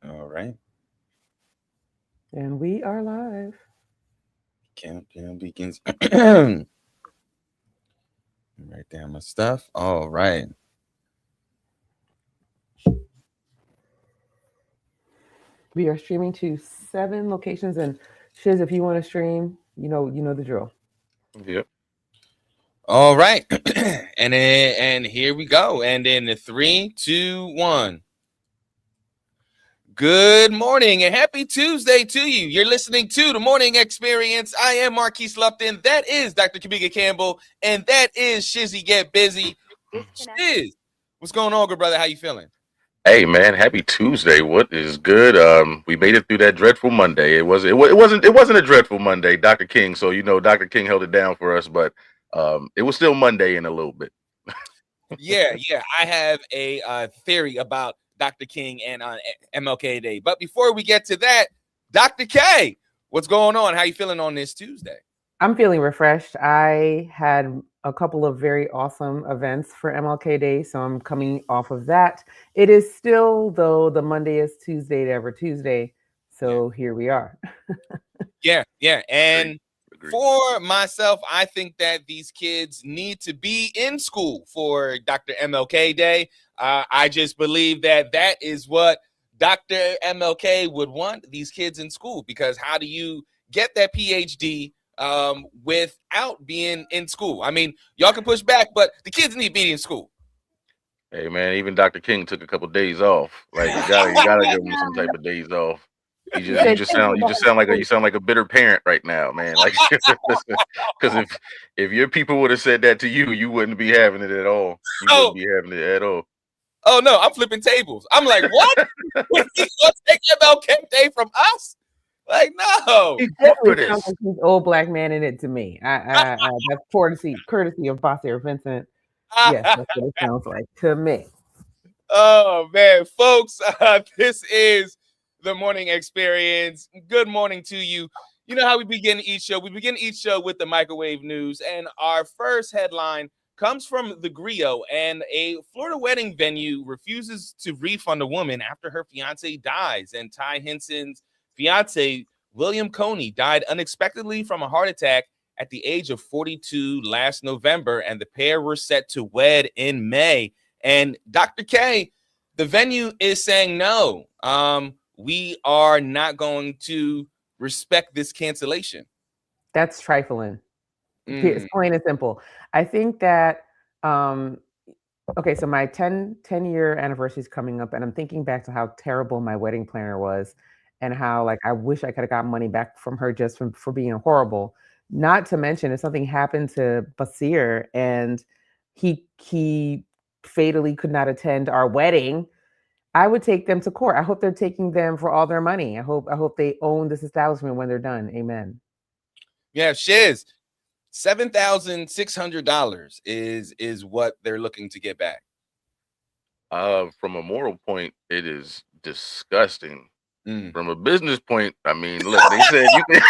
All right. And we are live. Countdown begins. Write down my stuff. All right. We are streaming to 7 locations, and Shiz, if you want to stream, you know the drill. Yep. All right. and here we go. And in the 3, 2, 1. Good morning and happy Tuesday to you. You're listening to the Morning Experience. I am Marquise Lupton. That is Dr. Kabiga Campbell. And that is Shizzy Get Busy. Shiz, what's going on, good brother? How you feeling? Hey man, happy Tuesday. What is good? We made it through that dreadful Monday. It wasn't a dreadful Monday, Dr. King. So Dr. King held it down for us, but it was still Monday in a little bit. Yeah. I have a theory about Dr. King and MLK Day. But before we get to that, Dr. K, what's going on? How you feeling on this Tuesday? I'm feeling refreshed. I had a couple of very awesome events for MLK Day, so I'm coming off of that. It is still, though, the Monday-est Tuesday to ever Tuesday, so here we are. Yeah. And Agreed. for myself, I think that these kids need to be in school for Dr. MLK Day. I just believe that is what Dr. MLK would want, these kids in school, because how do you get that PhD without being in school? I mean, y'all can push back, but the kids need to be in school. Hey man, even Dr. King took a couple of days off. Like you gotta give him some type of days off. You sound like a bitter parent right now, man. Like, because if your people would have said that to you, you wouldn't be having it at all. You wouldn't be having it at all. Oh no, I'm flipping tables. I'm like, what? He's gonna take MLK Day from us? Like, no. It definitely sounds like he's old black man in it to me. That's courtesy of Bossier Vincent. Yes, that's what it sounds like to me. Oh man, folks, this is the Morning Experience. Good morning to you. You know how we begin each show? We begin each show with the microwave news, and our first headline comes from the Griot, and a Florida wedding venue refuses to refund a woman after her fiance dies. And Ty Henson's fiance, William Coney, died unexpectedly from a heart attack at the age of 42 last November, and the pair were set to wed in May. And Dr. K, the venue is saying no. We are not going to respect this cancellation. That's trifling. It's plain and simple. I think that okay, so my 10-year anniversary is coming up, and I'm thinking back to how terrible my wedding planner was, and how like I wish I could have gotten money back from her just for being horrible. Not to mention, if something happened to Basir and he fatally could not attend our wedding, I would take them to court. I hope they're taking them for all their money. I hope they own this establishment when they're done. Amen. Yeah, Shiz, $7,600 is what they're looking to get back. From a moral point, it is disgusting. From a business point, I mean, look, they said you can.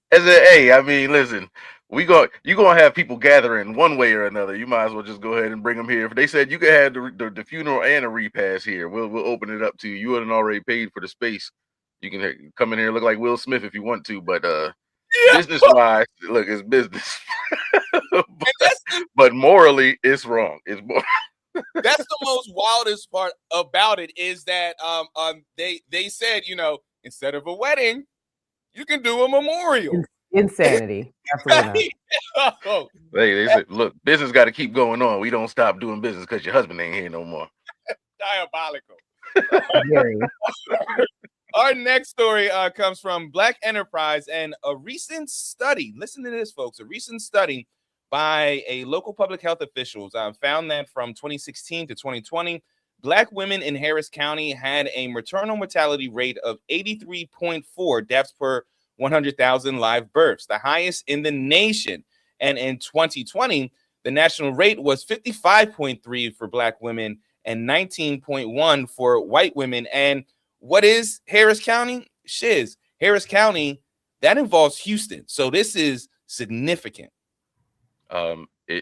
Hey, I mean, listen, you gonna have people gathering one way or another. You might as well just go ahead and bring them here. If they said you could have the funeral and a repast here, we'll open it up to you. You hadn't already paid for the space. You can come in here and look like Will Smith if you want to, but business wise, look, it's business. but morally, it's wrong. It's more. That's the most wildest part about it is that they said, instead of a wedding, you can do a memorial. Insanity. Absolutely not. They said, look, business got to keep going on. We don't stop doing business because your husband ain't here no more. Diabolical. Our next story comes from Black Enterprise, and a recent study. Listen to this, folks. A recent study by a local public health officials found that from 2016 to 2020, Black women in Harris County had a maternal mortality rate of 83.4 deaths per 100,000 live births, the highest in the nation. And in 2020, the national rate was 55.3 for Black women and 19.1 for white women. And what is Harris County? Shiz, Harris County, that involves Houston. So this is significant.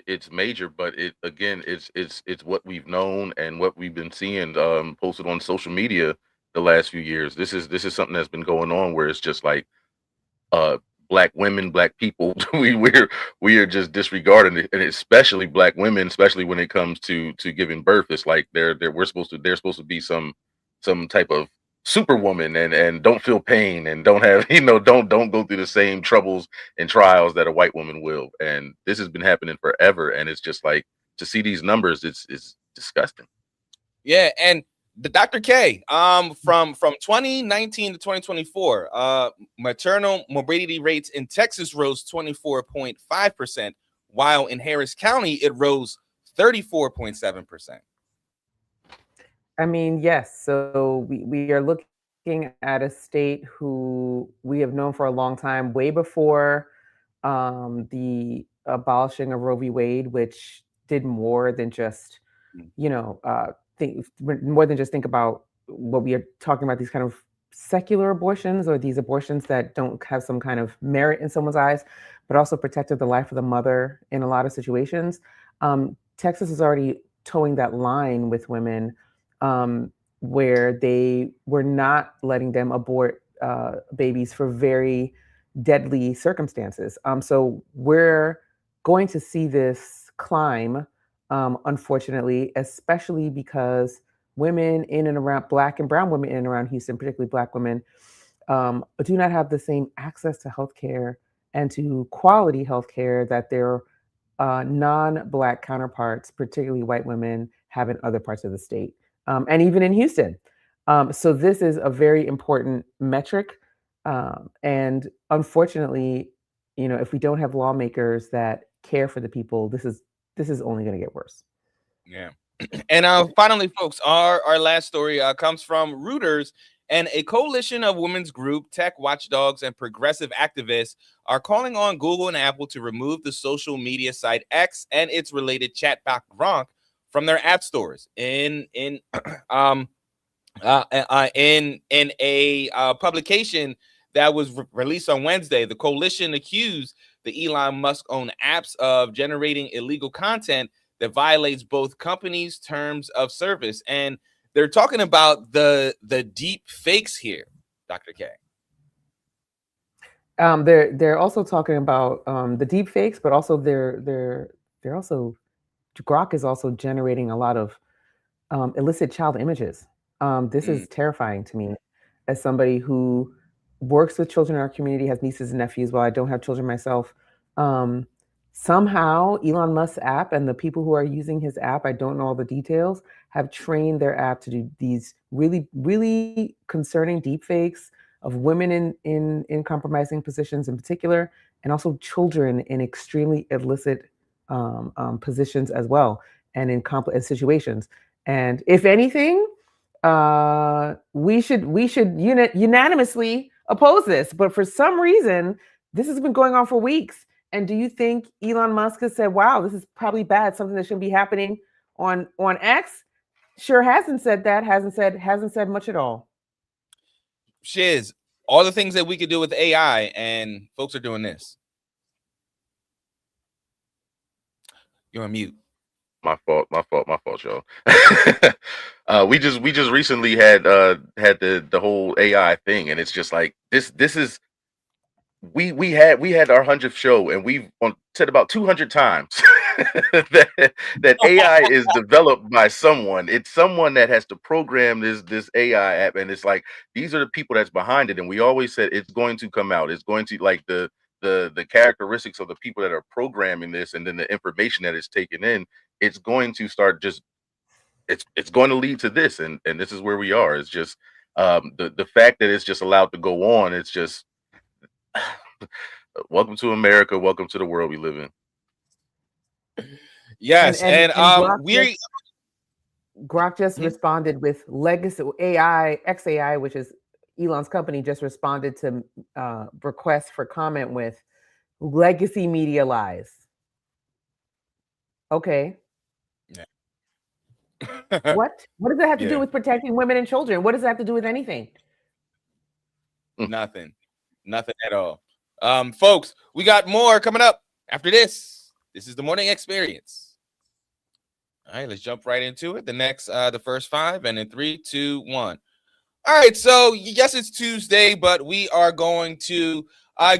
it's major, but it's what we've known and what we've been seeing posted on social media the last few years. This is something that's been going on where it's just like uh black women, black people, we are just disregarding it, and especially black women, especially when it comes to giving birth. It's like they're supposed to be some type of superwoman and don't feel pain and don't have don't go through the same troubles and trials that a white woman will. And this has been happening forever, and it's just like to see these numbers, it's disgusting. Yeah, and the Dr. K, from 2019 to 2024, maternal morbidity rates in Texas rose 24.5%, while in Harris County it rose 34.7%. I mean, yes. So we are looking at a state who we have known for a long time, way before the abolishing of Roe v. Wade, which did more than just, think more than just think about what we are talking about, these kind of secular abortions or these abortions that don't have some kind of merit in someone's eyes, but also protected the life of the mother in a lot of situations. Texas is already towing that line with women, where they were not letting them abort babies for very deadly circumstances. So we're going to see this climb, unfortunately, especially because women in and around, Black and brown women in and around Houston, particularly Black women, do not have the same access to healthcare and to quality healthcare that their non-Black counterparts, particularly white women, have in other parts of the state, and even in Houston. So this is a very important metric. And unfortunately, if we don't have lawmakers that care for the people, this is only going to get worse. Yeah. And finally, folks, our last story comes from Reuters, and a coalition of women's group, tech watchdogs, and progressive activists are calling on Google and Apple to remove the social media site X and its related chatbot Gronk from their app stores. In a publication that was released on Wednesday, the coalition accused the Elon Musk-owned apps of generating illegal content that violates both companies' terms of service. And they're talking about the deep fakes here, Dr. K. They're also talking about the deep fakes, but also they're also, Grok is also generating a lot of illicit child images. This is terrifying to me as somebody who works with children in our community, has nieces and nephews. While I don't have children myself, somehow Elon Musk's app and the people who are using his app, I don't know all the details, have trained their app to do these really, really concerning deepfakes of women in compromising positions in particular, and also children in extremely illicit positions as well, and in complex situations. And if anything, we should unanimously oppose this. But for some reason, this has been going on for weeks. And do you think Elon Musk has said, "Wow, this is probably bad, something that shouldn't be happening on X"? Sure hasn't said that. Hasn't said much at all. Shiz, all the things that we could do with AI, and folks are doing this. You're on mute. My fault, y'all. We just recently had the whole AI thing, and it's just like this is we had our 100th show, and we've said about 200 times that AI is developed by someone. It's someone that has to program this AI app, and it's like these are the people that's behind it. And we always said it's going to come out. It's going to, like, the characteristics of the people that are programming this, and then the information that is taken in. It's going to start just it's going to lead to this, and this is where we are. It's just the fact that it's just allowed to go on. It's just welcome to America. Welcome to the world we live in. Yes, and Grok just responded with legacy AI, XAI, which is Elon's company, just responded to requests for comment with legacy media lies. Okay. Yeah. What does that have to do with protecting women and children? What does that have to do with anything? Nothing at all. Folks, we got more coming up after this. This is the Morning Experience. All right, let's jump right into it. The first five, and in 3, 2, 1. All right, so yes, it's Tuesday, but we are going to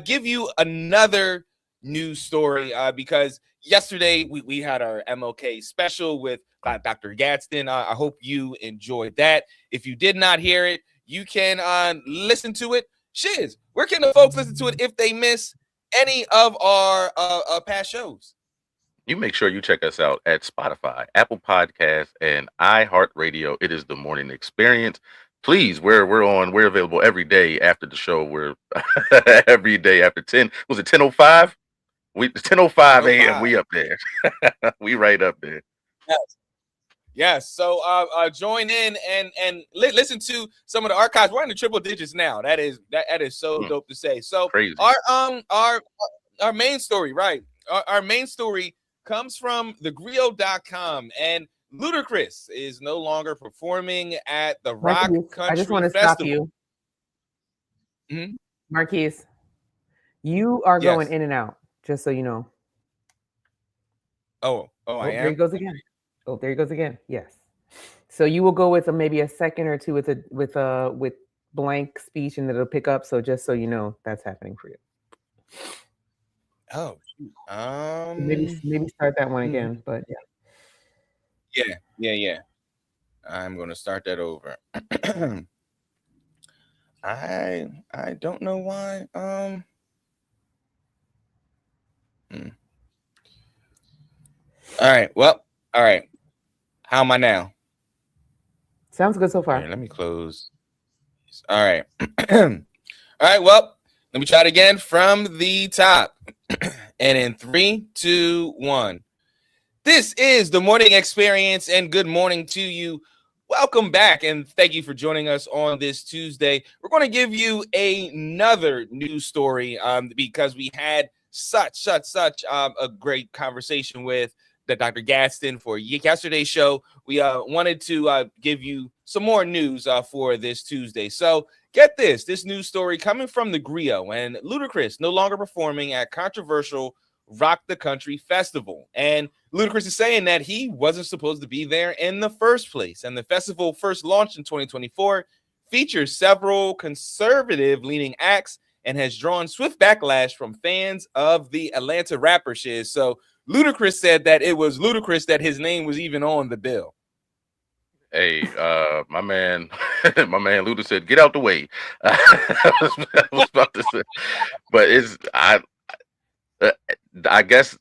give you another news story because yesterday we had our MLK special with Dr. Gadsden. I hope you enjoyed that. If you did not hear it, you can listen to it. Shiz, where can the folks listen to it if they miss any of our past shows? You make sure you check us out at Spotify, Apple Podcasts, and iHeartRadio. It is the Morning Experience. Please, we're available every day after the show. We're every day after 10. Was it 10:05? 10:05 a.m. We up there. We right up there. Yes. Yes. So join in and listen to some of the archives. We're in the triple digits now. That is so dope to say. So crazy. Our main story, right? Our main story comes from thegrio.com, and Ludacris is no longer performing at the Rock Country I just want to Festival. stop you. Mm-hmm. Marquise, you are going in and out, just so you know. Oh, I am? There he goes again. Oh, there he goes again. Yes. So you will go with maybe a second or two with blank speech, and it'll pick up. So just so you know, that's happening for you. Oh, maybe start that one again, but yeah. I'm gonna start that over. I don't know why. All right. Well, all right. How am I now? Sounds good so far. Right, let me close. All right. All right. Well, let me try it again from the top. And in 3, 2, 1. This is the Morning Experience, and good morning to you. Welcome back, and thank you for joining us on this Tuesday. We're going to give you another news story because we had such a great conversation with Dr. Gadsden for yesterday's show. We wanted to give you some more news for this Tuesday. So get this news story coming from the Grio, and Ludacris no longer performing at controversial Rock the Country Festival. And Ludacris is saying that he wasn't supposed to be there in the first place. And the festival first launched in 2024, features several conservative-leaning acts, and has drawn swift backlash from fans of the Atlanta rapper Shiz. So Ludacris said that it was ludicrous that his name was even on the bill. Hey, my man Luda said, "Get out the way." I was about to say, but I guess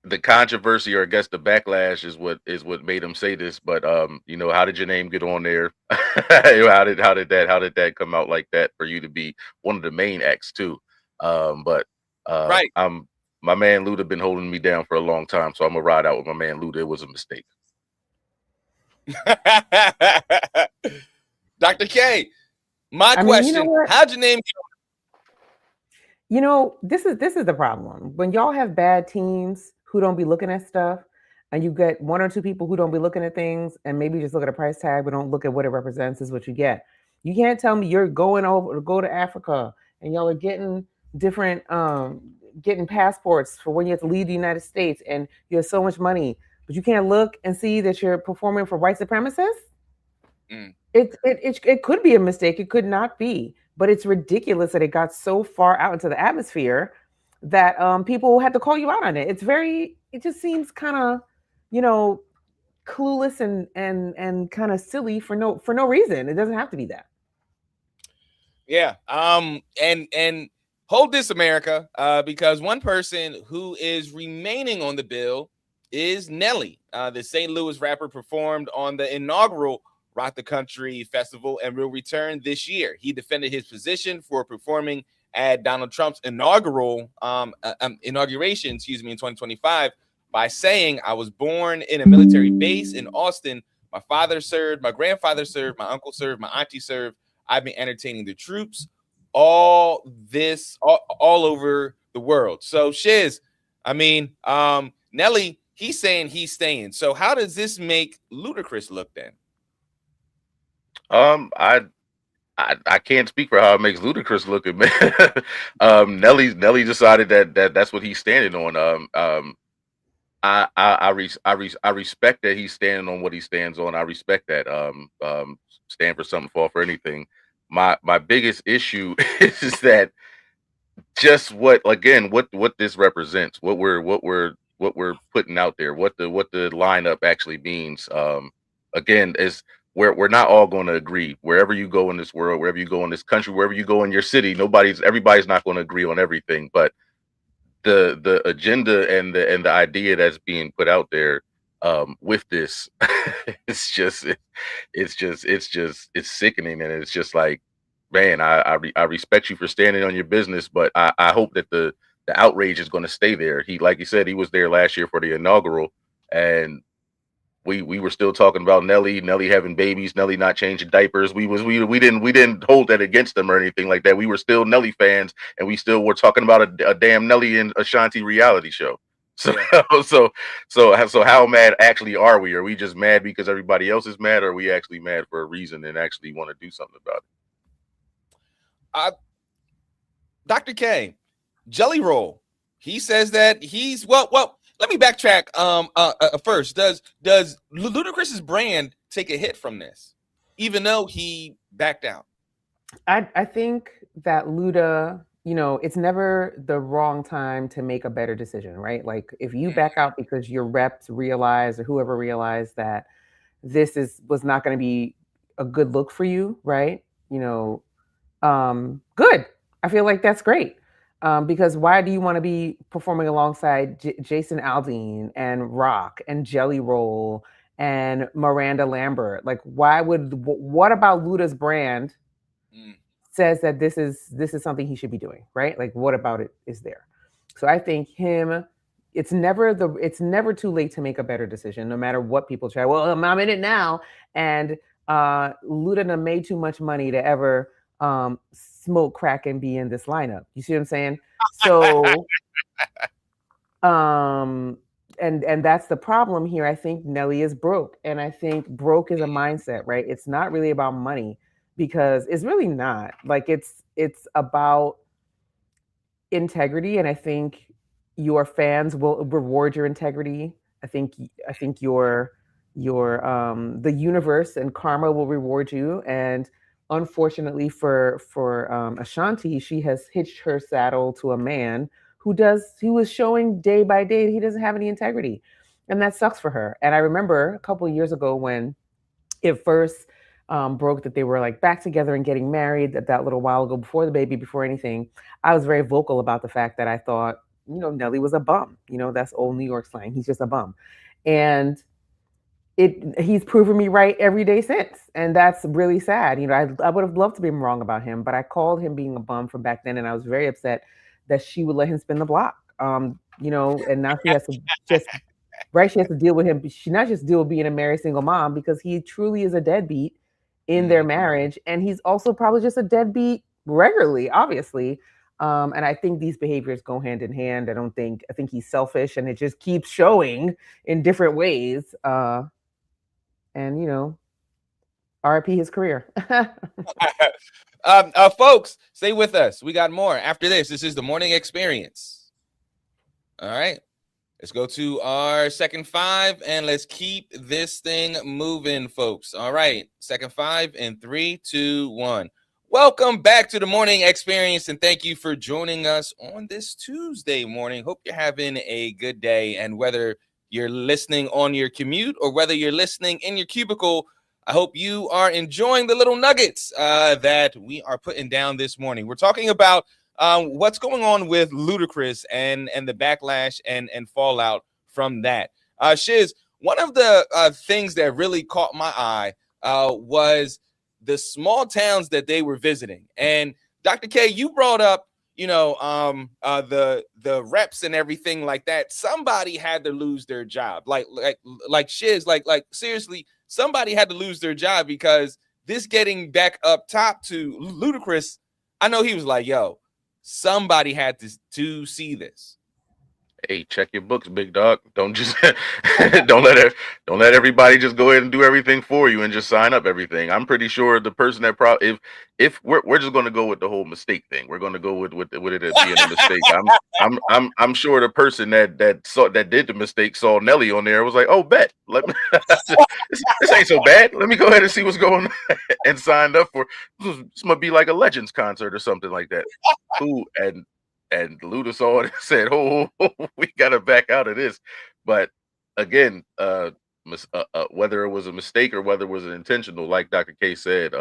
the controversy, or I guess the backlash, is what made him say this. But how did your name get on there? how did that come out like that for you to be one of the main acts too? Right. My man Luda been holding me down for a long time, so I'm gonna ride out with my man Luda. It was a mistake. Dr. K, question: how'd your name get on? This is the problem. When y'all have bad teams who don't be looking at stuff, and you get one or two people who don't be looking at things and maybe just look at a price tag but don't look at what it represents, is what you get. You can't tell me you're going over to go to Africa and y'all are getting different getting passports for when you have to leave the United States and you have so much money, but you can't look and see that you're performing for white supremacists. It could be a mistake, it could not be, but it's ridiculous that it got so far out into the atmosphere that people had to call you out on it. It just seems kind of, clueless and kind of silly for no reason. It doesn't have to be that. Yeah. And hold this, America, because one person who is remaining on the bill is Nelly. The St. Louis rapper performed on the inaugural Rock the Country Festival and will return this year. He defended his position for performing at Donald Trump's inauguration, in 2025, by saying, "I was born in a military base in Austin. My father served, my grandfather served, my uncle served, my auntie served. I've been entertaining the troops all over the world." So Shiz, Nelly, he's saying he's staying. So how does this make Ludacris look then? I can't speak for how it makes Ludacris look at me. Nelly decided that that's what he's standing on. I respect that he's standing on what he stands on. I respect that. Stand for something, fall for anything. My biggest issue is that just what this represents, what we're putting out there, what the lineup actually means. Again, is we're not all going to agree. Wherever you go in this world, wherever you go in this country, wherever you go in your city, everybody's not going to agree on everything. But the agenda and the idea that's being put out there with this, it's just it's sickening, and it's just like, man, I respect you for standing on your business, but I hope that the outrage is going to stay there. He, like you said, he was there last year for the inaugural, and we were still talking about Nelly having babies, Nelly not changing diapers. We didn't hold that against them or anything like that. We were still Nelly fans, and we still were talking about a damn Nelly and Ashanti reality show. So Yeah. so how mad actually are we? Are we just mad because everybody else is mad, or are we actually mad for a reason and actually want to do something about it? Dr. K, Jelly Roll. He says that he's well. Let me backtrack. First, does Ludacris's brand take a hit from this, even though he backed out? I think that Luda, it's never the wrong time to make a better decision, right? Like if you back out because your reps realize or whoever realized that this was not going to be a good look for you, right? Good. I feel like that's great. Because why do you want to be performing alongside Jason Aldean and Rock and Jelly Roll and Miranda Lambert? Like, what about Luda's brand says that this is something he should be doing, right? Like, what about it is there? So I think it's never too late to make a better decision, no matter what people try. Well, I'm in it now, and Luda made too much money to ever smoke crack and be in this lineup. You see what I'm saying? So and that's the problem here. I think Nelly is broke, and I think broke is a mindset, right? It's not really about money, because it's really not. Like it's about integrity, and I think your fans will reward your integrity. I think your the universe and karma will reward you. And unfortunately for Ashanti, she has hitched her saddle to a man who was showing day by day he doesn't have any integrity, and that sucks for her. And I remember a couple of years ago when it first broke that they were like back together and getting married that little while ago, before the baby, before anything. I was very vocal about the fact that I thought, Nelly was a bum. That's old New York slang. He's just a bum. And he's proven me right every day since. And that's really sad. I would have loved to be wrong about him, but I called him being a bum from back then. And I was very upset that she would let him spin the block. And now she has to she has to deal with him. She not just deal with being a married single mom, because he truly is a deadbeat in their marriage. And he's also probably just a deadbeat regularly, obviously. And I think these behaviors go hand in hand. I think he's selfish, and it just keeps showing in different ways. And RIP his career. Folks, stay with us. We got more after this. This is the Morning Experience. All right. Let's go to our second five, and let's keep this thing moving, folks. All right. Second five in 3, 2, 1. Welcome back to the Morning Experience, and thank you for joining us on this Tuesday morning. Hope you're having a good day, and whether you're listening on your commute or whether you're listening in your cubicle, I hope you are enjoying the little nuggets that we are putting down this morning. We're talking about what's going on with Ludacris and the backlash and fallout from that. Shiz, one of the things that really caught my eye was the small towns that they were visiting. And Dr. K, you brought up, the reps and everything like that. Somebody had to lose their job. Like Shiz, like seriously, somebody had to lose their job, because this getting back up top to Ludacris, I know he was like, yo, somebody had to see this. Hey, check your books, big dog. Don't just don't let everybody just go ahead and do everything for you and just sign up everything. I'm pretty sure the person that if we're just going to go with the whole mistake thing. We're going to go with it being a mistake. I'm sure the person that did the mistake saw Nelly on there, was like, oh, bet, let me this ain't so bad. Let me go ahead and see what's going on, and signed up for this. Might be like a Legends concert or something like that. Who and Luda saw it and said, "Oh, we got to back out of this." But again, whether it was a mistake or whether it was an intentional, like Dr. K said,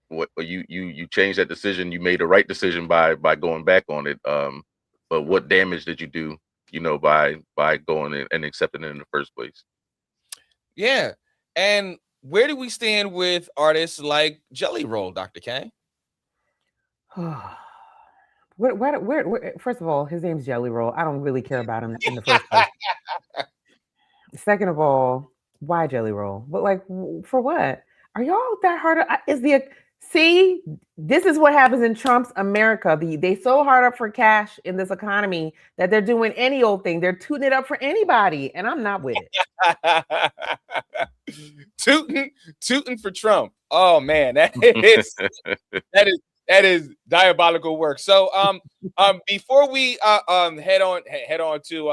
what you changed that decision. You made the right decision by going back on it. But what damage did you do? By going in and accepting it in the first place. Yeah, and where do we stand with artists like Jelly Roll, Dr. K? Where, first of all, his name's Jelly Roll. I don't really care about him in the first place. Second of all, why Jelly Roll? But like, for what? Are y'all that hard? See, this is what happens in Trump's America. They so hard up for cash in this economy that they're doing any old thing. They're tooting it up for anybody, and I'm not with it. Tooting for Trump. Oh man, that is diabolical work. So before we head on to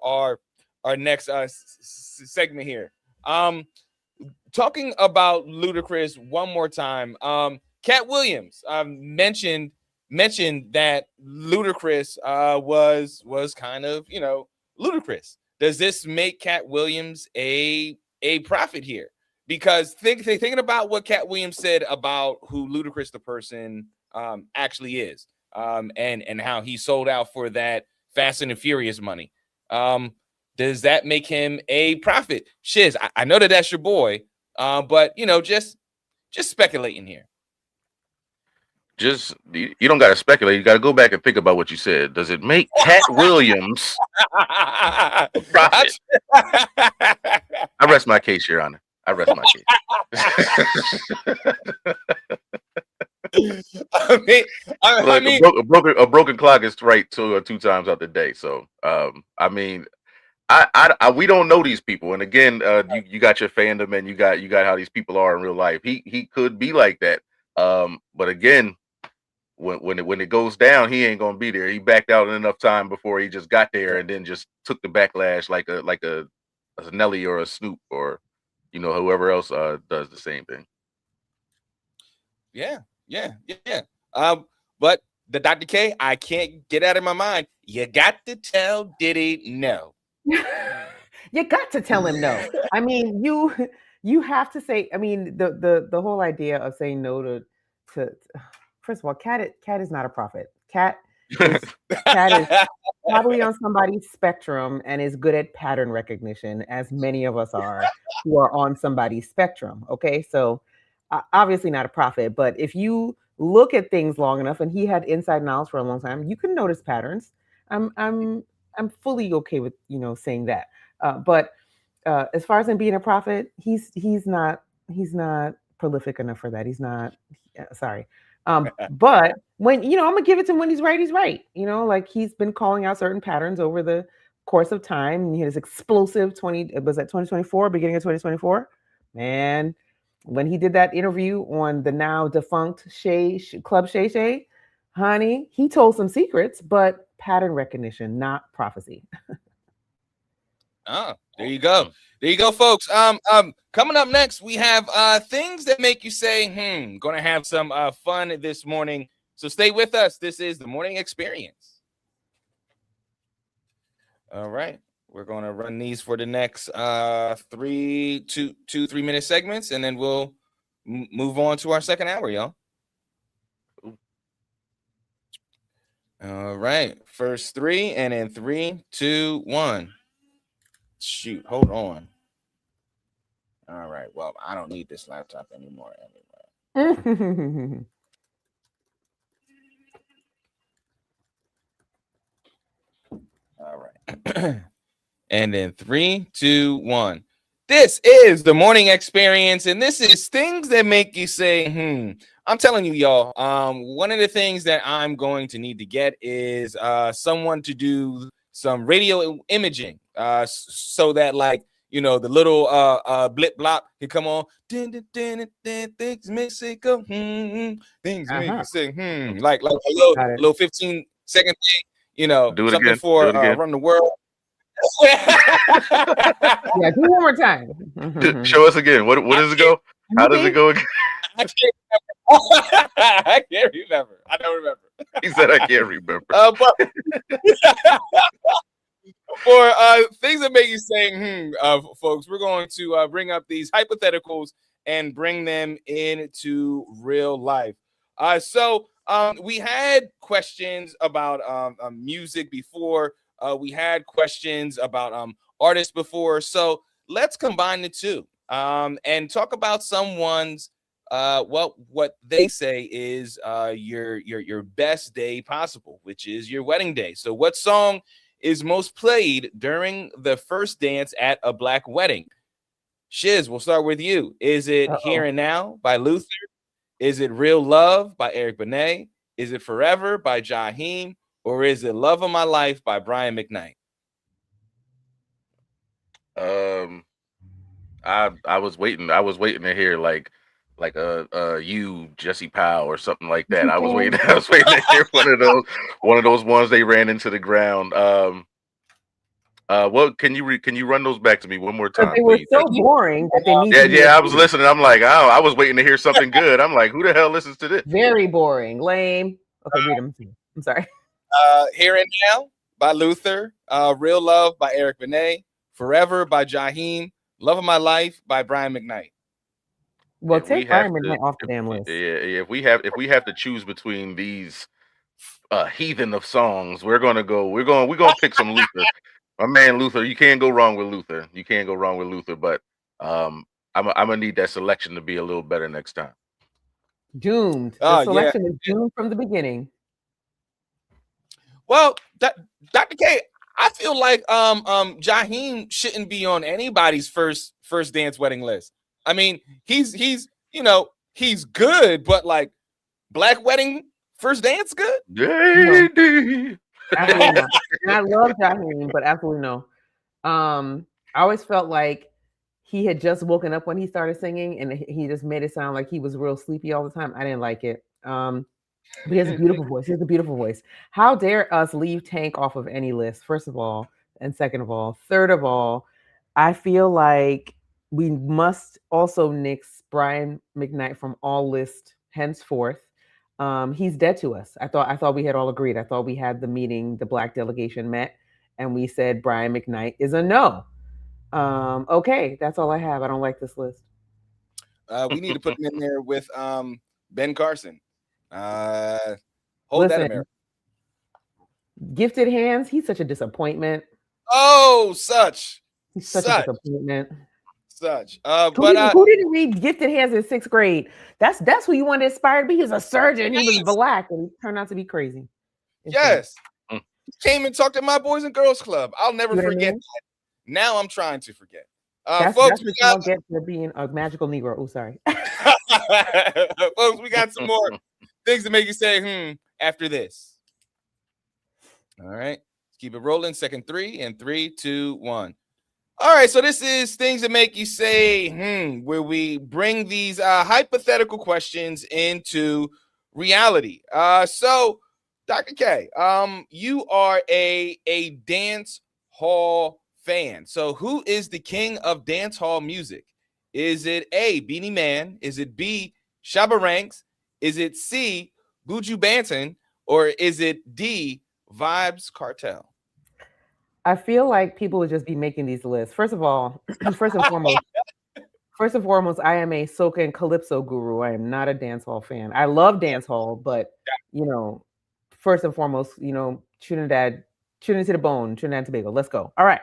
our next segment here, talking about Ludacris one more time. Cat Williams mentioned that Ludacris was kind of, ludicrous. Does this make Cat Williams a prophet here? Because thinking about what Cat Williams said about who Ludacris the person actually is, and how he sold out for that Fast and the Furious money. Does that make him a prophet? Shiz, I know that's your boy, but just speculating here. Just you don't got to speculate. You got to go back and think about what you said. Does it make Cat Williams a prophet? I rest my case, Your Honor. I rest my case. A broken clock is right two times out the day. So, we don't know these people. And again, you got your fandom, and you got how these people are in real life. He could be like that. But again, when it goes down, he ain't gonna be there. He backed out in enough time before he just got there, and then just took the backlash like a Nelly or a Snoop or whoever else does the same thing. Yeah. But the Dr. K, I can't get out of my mind. You got to tell Diddy no. You got to tell him no. I mean, you have to say. I mean, the whole idea of saying no to first of all, Cat is not a prophet. Cat is probably on somebody's spectrum and is good at pattern recognition, as many of us are who are on somebody's spectrum. Okay, so obviously not a prophet, but if you look at things long enough, and he had inside knowledge for a long time, you can notice patterns. I'm fully okay with saying that. But as far as him being a prophet, he's not prolific enough for that. He's not. Sorry. But when I'm gonna give it to him when he's right, he's right. Like he's been calling out certain patterns over the course of time. And he had his explosive 2024, beginning of 2024. Man, when he did that interview on the now defunct Club Shay Shay, honey, he told some secrets, but pattern recognition, not prophecy. Oh, there you go. There you go, folks. Coming up next, we have things that make you say, gonna have some fun this morning. So stay with us. This is the Morning Experience. All right. We're gonna run these for the next 3 minute segments, and then we'll move on to our second hour, y'all. All right. First 3, and then 3, 2, 1. Shoot, hold on. All right. Well, I don't need this laptop anymore. All right. And then 3, 2, 1. This is the Morning Experience, and this is things that make you say, I'm telling you, y'all, one of the things that I'm going to need to get is someone to do some radio imaging, so that like the little blip blop can come on. Things make you go, things make you say, like a little 15-second thing, Do it something again. for Do it again. Run the World. Yeah, do it one more time. Show us again. What does it go? How does it go again? I can't remember. I can't remember. I don't remember. He said, I can't remember. But for things that make you say, folks, we're going to bring up these hypotheticals and bring them into real life. So we had questions about music before. We had questions about artists before. So let's combine the two and talk about someone's what they say is your best day possible, which is your wedding day. So what song is most played during the first dance at a black wedding? Shiz, we'll start with you. Is it Here and Now by Luther? Is it Real Love by Eric Benet? Is it Forever by Jaheim? Or is it Love of My Life by Brian McKnight? I was waiting to hear like you Jesse Powell or something like that. I was waiting to hear one of those ones they ran into the ground. Well, can you run those back to me one more time? They were so boring that they need. Yeah. I was listening. I'm like, oh, I was waiting to hear something good. I'm like, who the hell listens to this? Very boring, lame. Okay, read them. I'm sorry. Here and Now by Luther. Real Love by Eric Benet. Forever by Jaheim. Love of My Life by Brian McKnight. Well, take Brian McKnight off the damn list. Yeah. If we have to choose between these heathen of songs, we're gonna pick some Luther. My man Luther, you can't go wrong with Luther. But I'm gonna need that selection to be a little better next time. Doomed. The selection is doomed from the beginning. Well, Dr. K, I feel like Jaheim shouldn't be on anybody's first dance wedding list. I mean, he's good, but like black wedding first dance good? No. Absolutely not. And I love Jaheim, but absolutely no. I always felt like he had just woken up when he started singing, and he just made it sound like he was real sleepy all the time. I didn't like it. But he has a beautiful voice. How dare us leave Tank off of any list, first of all, and second of all. Third of all, I feel like we must also nix Brian McKnight from all lists henceforth. He's dead to us. I thought we had all agreed. I thought we had the meeting, the black delegation met, and we said Brian McKnight is a no. Okay, that's all I have. I don't like this list. We need to put him in there with Ben Carson. Hold that America. Gifted Hands, he's such a disappointment. Oh, he's such a disappointment. Who didn't read Gifted Hands in 6th grade? That's who you wanted to aspire to be. He was a surgeon. He was black, and he turned out to be crazy. Yes. He came and talked at my Boys and Girls Club. I'll never forget that. Now I'm trying to forget. Folks, we got get for being a magical Negro. Oh, sorry. Folks, we got some more things to make you say, after this. All right. Let's keep it rolling. Second 3 and 3, 2, 1. All right, so this is things that make you say, where we bring these hypothetical questions into reality. So, Dr. K, you are a dance hall fan. So, who is the king of dance hall music? Is it A, Beanie Man? Is it B, Shabba Ranks? Is it C, Buju Banton? Or is it D, Vibes Cartel? I feel like people would just be making these lists. First and foremost, I am a soca and calypso guru. I am not a dance hall fan. I love dance hall, but first and foremost, Trinidad to the bone, Trinidad and Tobago. Let's go. All right.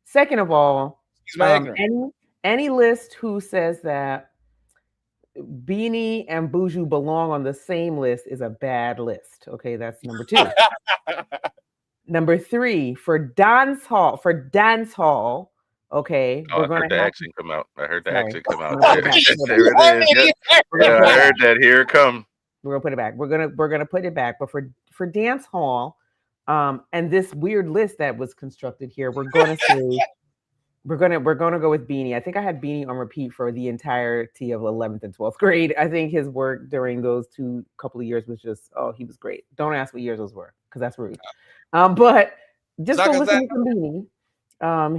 Second of all, any list who says that Beanie and Buju belong on the same list is a bad list. Okay, that's number 2. Number 3, for dance hall. Okay, I heard the accent come out. There it is. Yeah, I heard that. Here it comes. We're gonna put it back. We're gonna put it back. But for dance hall, And this weird list that was constructed here, we're gonna say we're gonna go with Beanie. I think I had Beanie on repeat for the entirety of 11th and 12th grade. I think his work during those couple of years was just, oh, he was great. Don't ask what years those were because that's rude. But just go listen to Beanie.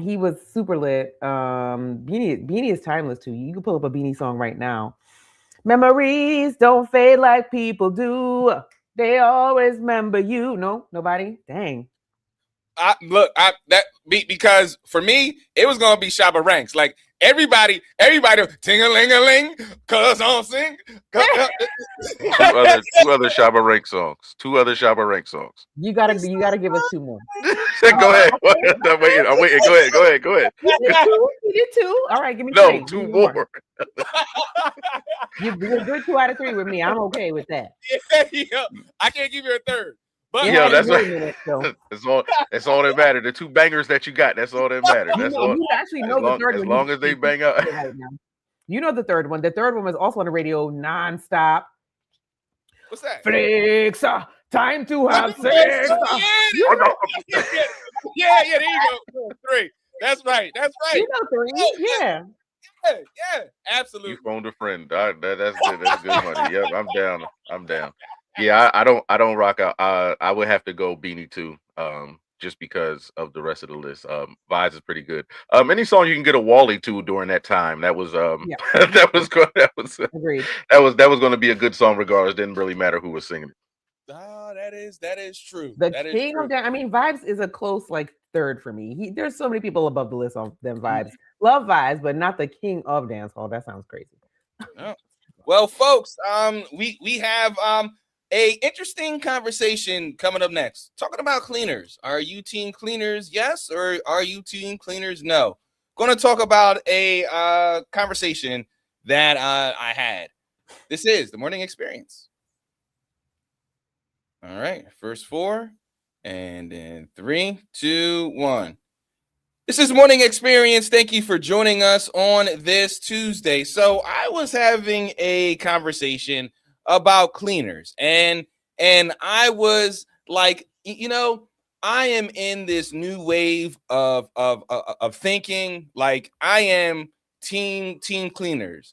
He was super lit. Beanie is timeless too. You can pull up a Beanie song right now. Memories don't fade like people do. They always remember you. No, nobody. Dang. Because for me, it was gonna be Shabba Ranks. Like everybody, ting-a-ling-a-ling, cause I'm sing. two other Shabba Rank songs. You gotta give us 2 more. Go ahead. I'm waiting. Go ahead. You did 2. All right, give me 3. No, 2 more. You're good 2 out of 3 with me. I'm okay with that. Yeah, I can't give you a third. But yeah, that's right. That's all that matters. The 2 bangers that you got, that's all that matters. You actually know the third one. As long as they bang out. Right now. You know the third one. The third one was also on the radio nonstop. What's that? Flex, time to have sex. Yeah, there you go. 3. That's right. You know 3. Yeah, absolutely. You phoned a friend. That's good. That's good money. Yep, I'm down. Yeah, I don't rock out. I would have to go Beanie too. Just because of the rest of the list. Vibes is pretty good. Any song you can get a Wally to during that time. That was that was good. Agreed. That was going to be a good song regardless. Didn't really matter who was singing it. Oh, that is true. The king of dance. I mean, Vibes is a close third for me. There's so many people above the list on them Vibes. Love Vibes, but not the king of dancehall. That sounds crazy. Oh. Well, folks, we have a interesting conversation coming up next. Talking about cleaners. Are you team cleaners? Yes, or are you team cleaners? No. Going to talk about a conversation that I had. This is the Morning Experience. All right, first 4, and then 3, 2, 1. This is Morning Experience. Thank you for joining us on this Tuesday. So I was having a conversation about cleaners, and I was like, I am in this new wave of thinking. Like I am team cleaners.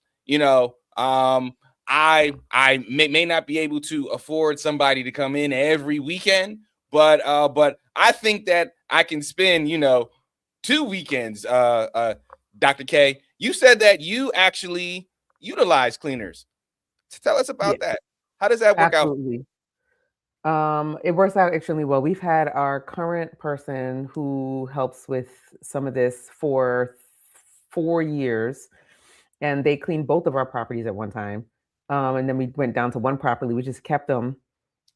I may not be able to afford somebody to come in every weekend, but I think that I can spend 2 weekends. Dr. K, you said that you actually utilize cleaners. Tell us about that. How does that work out? It works out extremely well. We've had our current person who helps with some of this for 4 years, and they cleaned both of our properties at one time. And then we went down to one property. We just kept them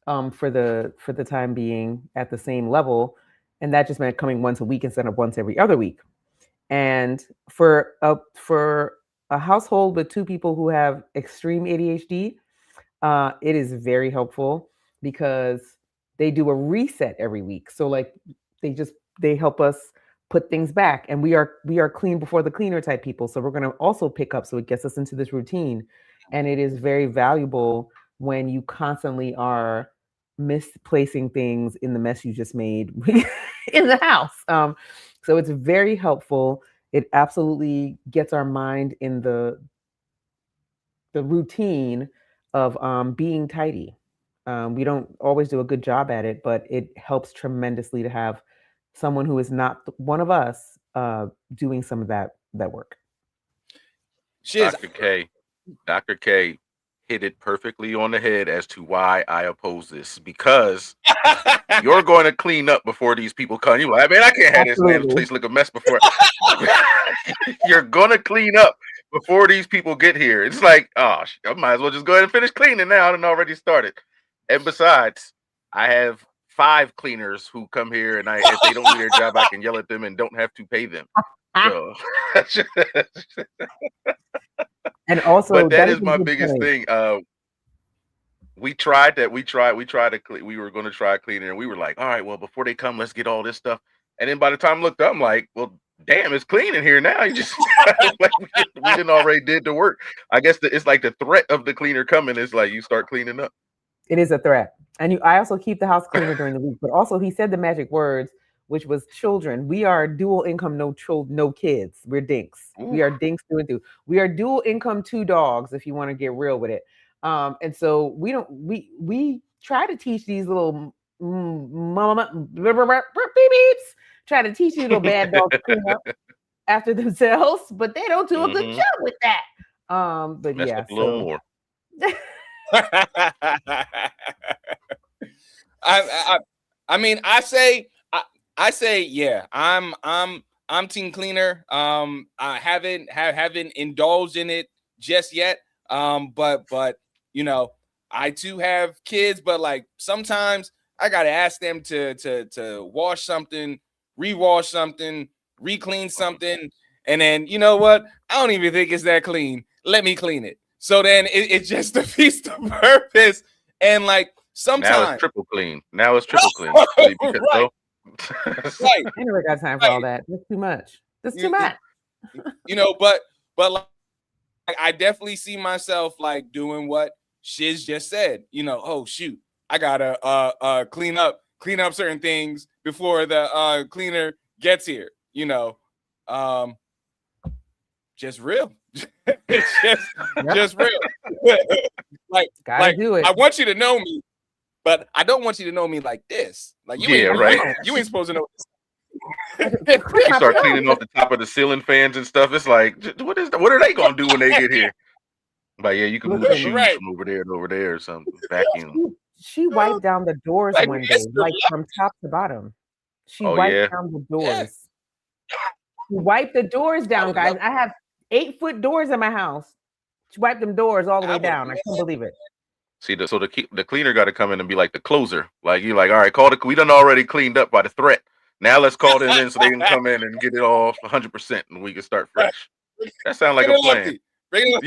for the time being at the same level, and that just meant coming once a week instead of once every other week. And for a household with 2 people who have extreme ADHD, it is very helpful because they do a reset every week. So like they help us put things back, and we are clean before the cleaner type people. So we're going to also pick up, so it gets us into this routine. And it is very valuable when you constantly are misplacing things in the mess you just made in the house. So it's very helpful. It absolutely gets our mind in the routine of being tidy. We don't always do a good job at it, but it helps tremendously to have someone who is not one of us doing some of that work. Dr. K hit it perfectly on the head as to why I oppose this, because you're going to clean up before these people come. You're like, man, I can't have this man place look a mess before. You're going to clean up before these people get here. It's like, oh, I might as well just go ahead and finish cleaning now. I done already started. And besides, I have 5 cleaners who come here, and if they don't do their job, I can yell at them and don't have to pay them. So. And also, but that is my biggest thing. We tried that. We were going to try cleaning, and we were like, all right, well, before they come, let's get all this stuff. And then by the time I looked up, I'm like, well, damn, it's clean in here now. You just like we didn't already did the work. I guess it's like the threat of the cleaner coming is like you start cleaning up. It is a threat. And I also keep the house cleaner during the week. But also, he said the magic words, which was children. We are dual income, no kids. We're dinks. We are dinks through and through. We are dual income, 2 dogs, if you want to get real with it. And so we try to teach these little mama beeps, try to teach these little bad dogs to clean up after themselves, but they don't do a good job with that. But Mess yeah, up a little more. I mean, I say, yeah, I'm team cleaner. I haven't indulged in it just yet. But you know, I too have kids, but like sometimes I gotta ask them to wash something, rewash something, reclean something, and then you know what? I don't even think it's that clean. Let me clean it. So then it just defeats the purpose. And like sometimes now it's triple clean. Now it's triple clean. right. No. Right. I never got time for all that. That's too much. That's too much. You know, but like I definitely see myself like doing what Shiz just said. You know, oh shoot, I gotta clean up certain things before the cleaner gets here. You know, just real. It's just real. like do it. I want you to know me, but I don't want you to know me like this. Like you ain't right. You ain't supposed to know this. You start cleaning off the top of the ceiling fans and stuff. It's like, what are they gonna do when they get here? But yeah, you can move the shoes from over there to over there or something. Vacuum. She wiped down the doors one day, like from top to bottom. She wiped down the doors. Yeah. She wiped the doors down, guys. I have 8-foot doors in my house. She wiped them doors all the way down. I can't believe it. See, the cleaner got to come in and be like the closer. Like you're like, all right, we done already cleaned up by the threat. Now let's call them in so they can come in and get it all 100% and we can start fresh. That sounds like a plan. I didn't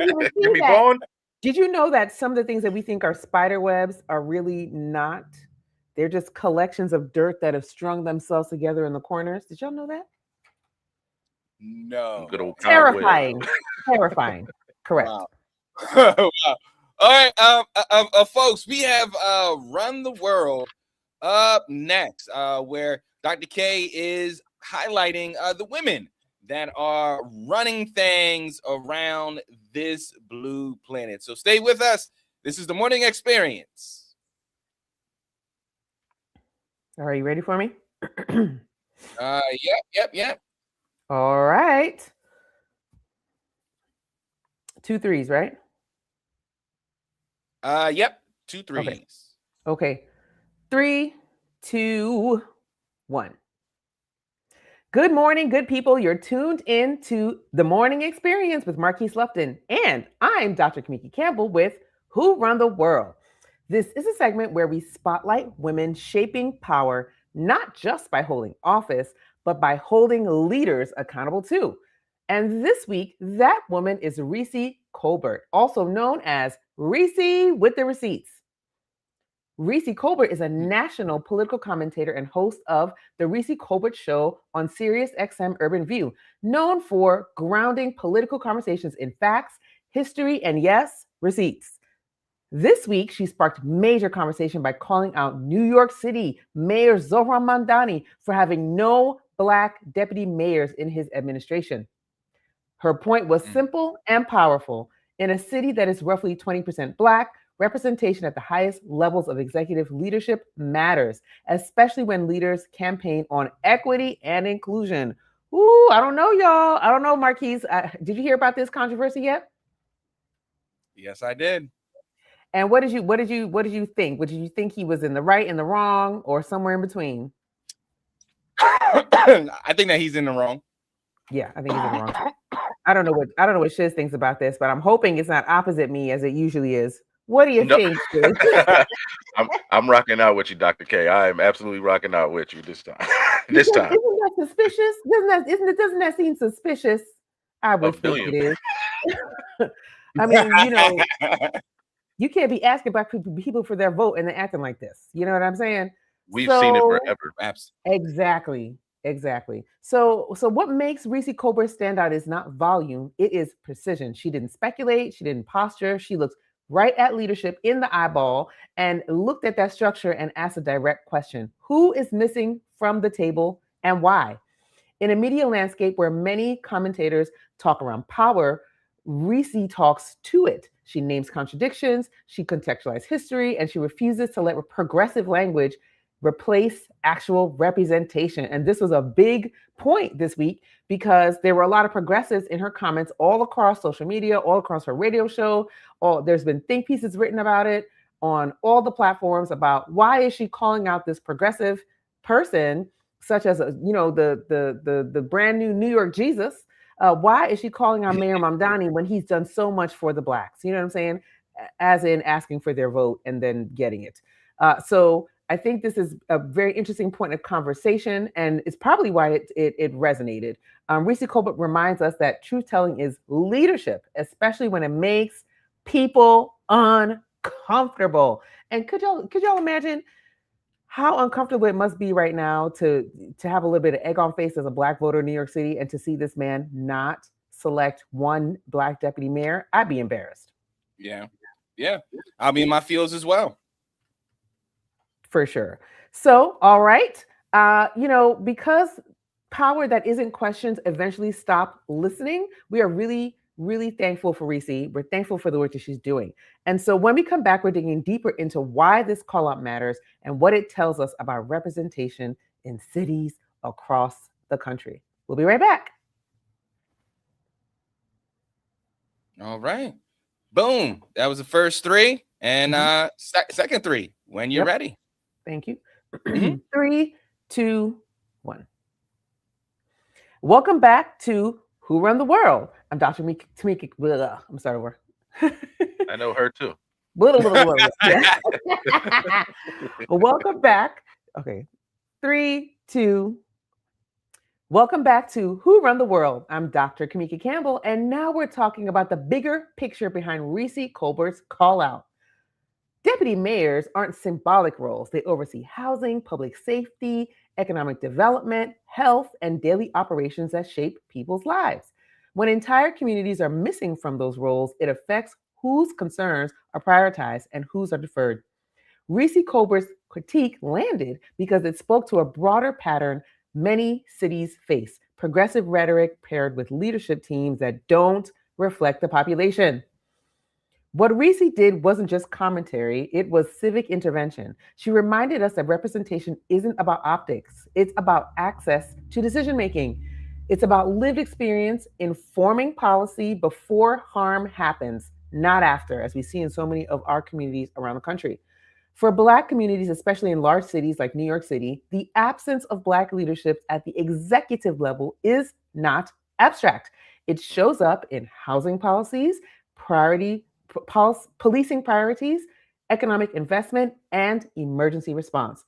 even see that. Did you know that some of the things that we think are spider webs are really not? They're just collections of dirt that have strung themselves together in the corners. Did y'all know that? No. Good old terrifying. Terrifying. Correct. Wow. Wow. All right, folks, we have Run the World up next, where Dr. K is highlighting the women that are running things around this blue planet. So stay with us. This is the Morning Experience. Are you ready for me? Yep. All right. 2 threes, right? Yep. 2 threes. Okay. 3, 2, 1. Good morning, good people. You're tuned in to The Morning Experience with Marquise Lupton. And I'm Dr. Kamiki Campbell with Who Run the World. This is a segment where we spotlight women shaping power, not just by holding office, but by holding leaders accountable too. And this week, that woman is Reese Colbert, also known as Reese with the Receipts. Reese Colbert is a national political commentator and host of The Reese Colbert Show on SiriusXM Urban View, known for grounding political conversations in facts, history, and yes, receipts. This week, she sparked major conversation by calling out New York City Mayor Zohran Mamdani for having no Black deputy mayors in his administration. Her point was simple and powerful. In a city that is roughly 20% Black, representation at the highest levels of executive leadership matters, especially when leaders campaign on equity and inclusion. Ooh, I don't know, y'all. I don't know, Marquise. Did you hear about this controversy yet? Yes, I did. And what did you think? What did you think he was in the right, in the wrong, or somewhere in between? I think that he's in the wrong. Yeah, I think he's in the wrong. I don't know what Shiz thinks about this, but I'm hoping it's not opposite me as it usually is. What do you think, Shiz? I'm rocking out with you, Dr. K. I am absolutely rocking out with you this time. Isn't that suspicious? Doesn't that seem suspicious? I would think it is. I mean, you know, you can't be asking Black people for their vote and they're acting like this. You know what I'm saying? We've seen it forever. Absolutely. Exactly. So what makes Reese Colbert stand out is not volume, it is precision. She didn't speculate, she didn't posture, she looks right at leadership in the eyeball and looked at that structure and asked a direct question. Who is missing from the table and why? In a media landscape where many commentators talk around power, Reese talks to it. She names contradictions, she contextualizes history, and she refuses to let progressive language replace actual representation. And this was a big point this week because there were a lot of progressives in her comments all across social media, all across her radio show. There's been think pieces written about it on all the platforms about why is she calling out this progressive person, such as the brand new New York Jesus. Why is she calling out Mayor Mamdani when he's done so much for the Blacks? You know what I'm saying? As in asking for their vote and then getting it. So I think this is a very interesting point of conversation, and it's probably why it resonated. Reese Colbert reminds us that truth telling is leadership, especially when it makes people uncomfortable. And could y'all imagine how uncomfortable it must be right now to have a little bit of egg on face as a Black voter in New York City and to see this man not select one Black deputy mayor? I'd be embarrassed. Yeah. I'll be in my feels as well. For sure. So, all right. Because power that isn't questioned eventually stop listening, we are really, really thankful for Reese. We're thankful for the work that she's doing. And so when we come back, we're digging deeper into why this call out matters and what it tells us about representation in cities across the country. We'll be right back. All right. Boom. That was the first three. And second three, when you're ready. Thank you. 3, 2, 1. Welcome back to Who Run the World. I'm Dr. Tamika. I'm sorry. I know her too. Welcome back. Okay. 3, 2. Welcome back to Who Run the World. I'm Dr. Kamika Campbell, and now we're talking about the bigger picture behind Reese Colbert's call out. Deputy mayors aren't symbolic roles. They oversee housing, public safety, economic development, health, and daily operations that shape people's lives. When entire communities are missing from those roles, it affects whose concerns are prioritized and whose are deferred. Reese Colbert's critique landed because it spoke to a broader pattern many cities face: progressive rhetoric paired with leadership teams that don't reflect the population. What Reese did wasn't just commentary, it was civic intervention. She reminded us that representation isn't about optics, it's about access to decision making. It's about lived experience informing policy before harm happens, not after, as we see in so many of our communities around the country. For Black communities, especially in large cities like New York City, the absence of Black leadership at the executive level is not abstract. It shows up in housing policies, policing priorities, economic investment, and emergency response.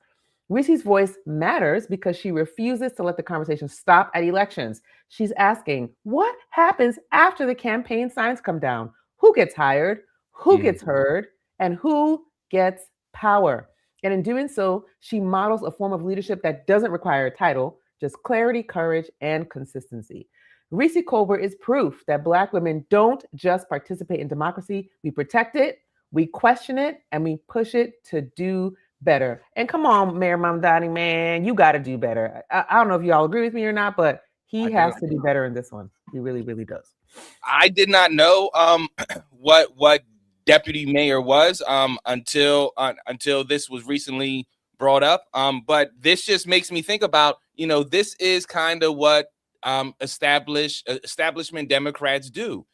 Reese's voice matters because she refuses to let the conversation stop at elections. She's asking, what happens after the campaign signs come down? Who gets hired? Who gets heard? And who gets power? And in doing so, she models a form of leadership that doesn't require a title, just clarity, courage, and consistency. Reese Colbert is proof that Black women don't just participate in democracy, we protect it, we question it, and we push it to do better. And come on, Mayor Mamdani, man, you got to do better. I don't know if y'all agree with me or not, but he has to do better in this one. He really, really does. I did not know what deputy mayor was until this was recently brought up. But this just makes me think about, this is kind of what establishment Democrats do.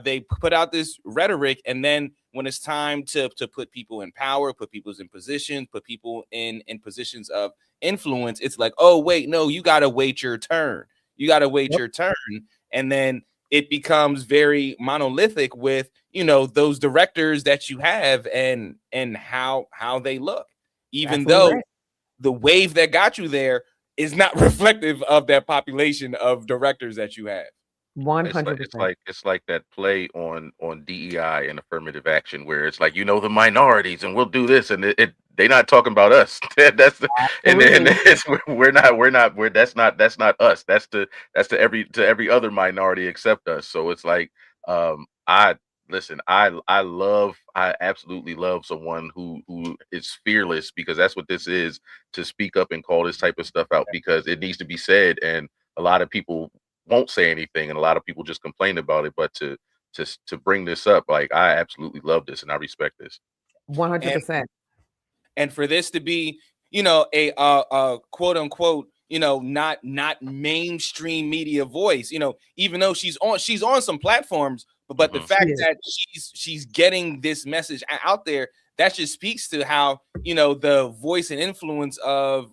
They put out this rhetoric, and then when it's time to put people in power, put people in positions, put people in positions of influence, it's like, oh wait, no, you gotta wait your turn. Your turn, and then it becomes very monolithic with those directors that you have and how they look, even though the wave that got you there is not reflective of that population of directors that you have. 100%. It's like that play on DEI and affirmative action where it's like, the minorities and we'll do this, and they're not talking about us. That's that's not us. That's to every other minority except us. So it's like I listen, I absolutely love someone who is fearless, because that's what this is, to speak up and call this type of stuff out, because it needs to be said, and a lot of people won't say anything, and a lot of people just complain about it. But to bring this up, like, I absolutely love this and I respect this. 100%. And for this to be, a quote unquote, not mainstream media voice, even though she's on some platforms, but the fact that she's getting this message out there, that just speaks to how, the voice and influence of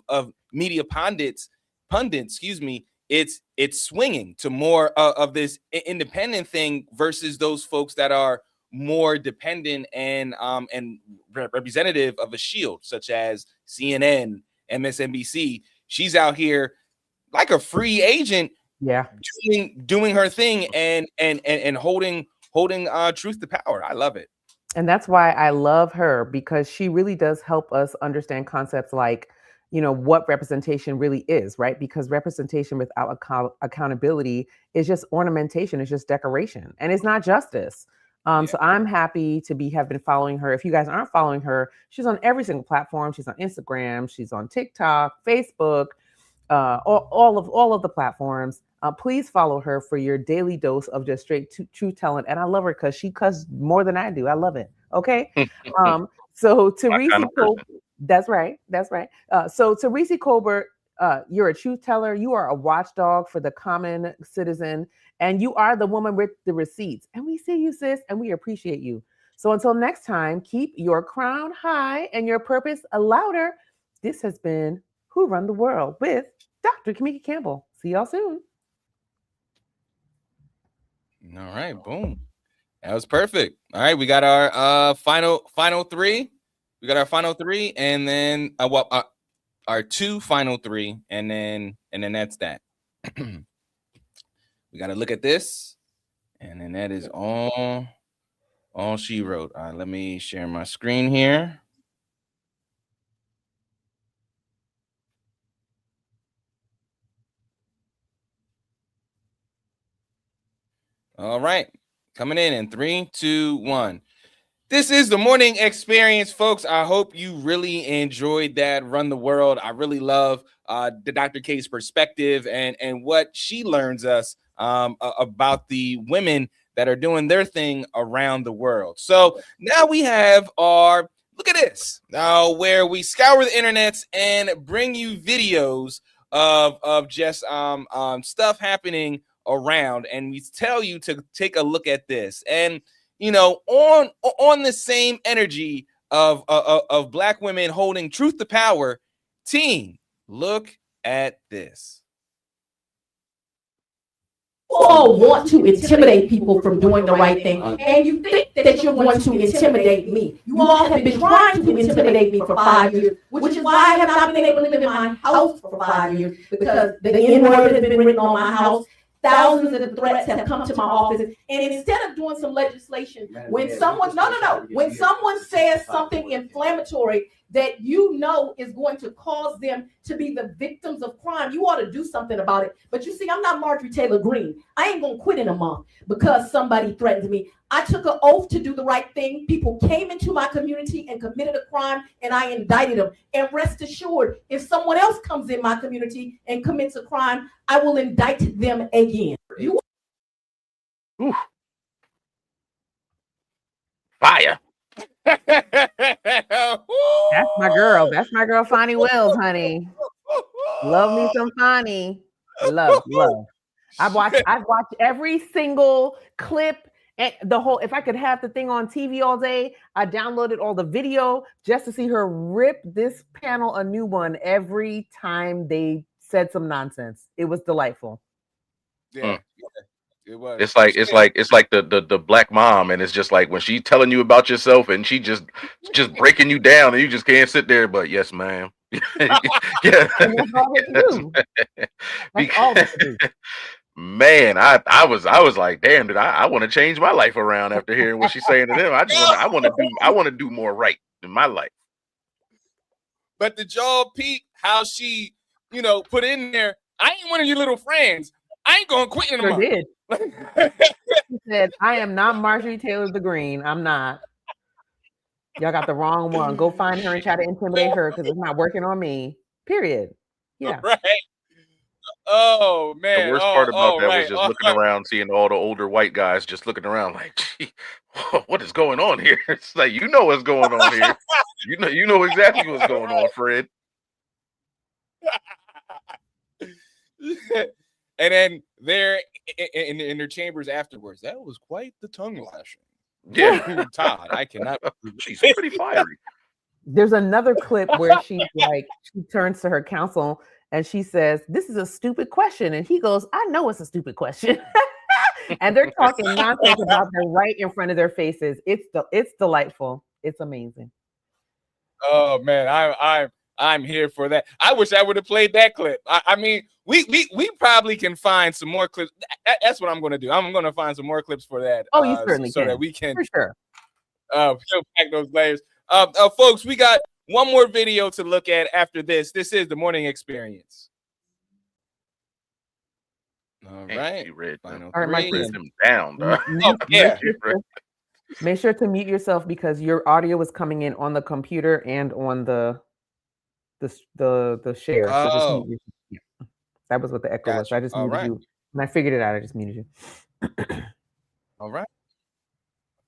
media pundits, excuse me, it's swinging to more of this independent thing versus those folks that are more dependent and representative of a shield, such as CNN, MSNBC. She's out here like a free agent, doing her thing and holding truth to power. I love it. And that's why I love her, because she really does help us understand concepts like, what representation really is, right? Because representation without accountability is just ornamentation, it's just decoration, and it's not justice. So I'm happy to have been following her. If you guys aren't following her, she's on every single platform. She's on Instagram, she's on TikTok, Facebook, all of the platforms. Please follow her for your daily dose of just straight true talent. And I love her because she cuss more than I do. I love it. Okay. So Teresa, that's right. So Teresa Colbert, you're a truth teller. You are a watchdog for the common citizen, and you are the woman with the receipts. And we see you, sis, and we appreciate you. So until next time, keep your crown high and your purpose louder. This has been Who Run the World with Dr. Kamika Campbell. See y'all soon. All right, boom. That was perfect. All right, we got our final three. We got our final three, and then our two final three, and then that's that. We got to look at this, and then that is all she wrote. All right, let me share my screen here. All right, coming in 3, 2, 1. This is the Morning Experience, folks. I hope you really enjoyed that Run the World. I really love the Dr. K's perspective and what she learns us about the women that are doing their thing around the world. So now we have our, look at this, where we scour the internets and bring you videos of just stuff happening around, and we tell you to take a look at this. And on the same energy of Black women holding truth to power, team, look at this. You all want to intimidate people from doing the right thing, and you think that you're going to intimidate me. You all have been trying to intimidate me for 5 years, which is why I have not been able to live in my house for 5 years, because the N-word has been written on my house. Thousands of threats have come to my office, and instead of doing some legislation, when someone when someone says something inflammatory that is going to cause them to be the victims of crime, you ought to do something about it. But you see, I'm not Marjorie Taylor Greene. I ain't gonna quit in a month because somebody threatens me. I took an oath to do the right thing. People came into my community and committed a crime, and I indicted them. And rest assured, if someone else comes in my community and commits a crime, I will indict them again. Fire. That's my girl. That's my girl, Fonnie Wells, honey. Love me some Fonnie. Love. I've watched every single clip and the whole. If I could have the thing on TV all day, I downloaded all the video just to see her rip this panel a new one every time they said some nonsense. It was delightful. Yeah. It was. It's like the Black mom, and it's just like when she's telling you about yourself and she just breaking you down, and you just can't sit there. But yes, ma'am. Yeah. And that's all they do. That's all they do. Man, I was like, damn, did I want to change my life around after hearing what she's saying to them. I want to do more right in my life. But did y'all peep how she, put in there, I ain't one of your little friends. I ain't gonna quit in a month. Did. said, I am not Marjorie Taylor the Green. I'm not. Y'all got the wrong one. Go find her and try to intimidate her because it's not working on me. Period. Yeah. Right. Oh The man. worst part about that was Right. just looking around, seeing all the older white guys just looking around like, gee, what is going on here? It's like, you know what's going on here. You know exactly what's going on, Fred. And then they're in their chambers afterwards. That was quite the tongue lashing. Yeah. Todd, I cannot. She's pretty fiery. There's another clip where she turns to her counsel and she says, "This is a stupid question." And he goes, "I know it's a stupid question." And they're talking nonsense about them right in front of their faces. It's delightful. It's amazing. Oh man, I'm here for that. I wish I would have played that clip. I mean, we probably can find some more clips. That's what I'm going to do. I'm going to find some more clips for that. Oh, you certainly so can. that we can For sure. peel back those layers. Folks, we got one more video to look at after this. This is the Morning Experience. All right. Final all right, Read them down. Yeah. Make sure to mute yourself because your audio is coming in on the computer and on the share. So just mute yourself. Yeah. That was what the echo was. So I just muted you. When I figured it out, I just muted you. All right.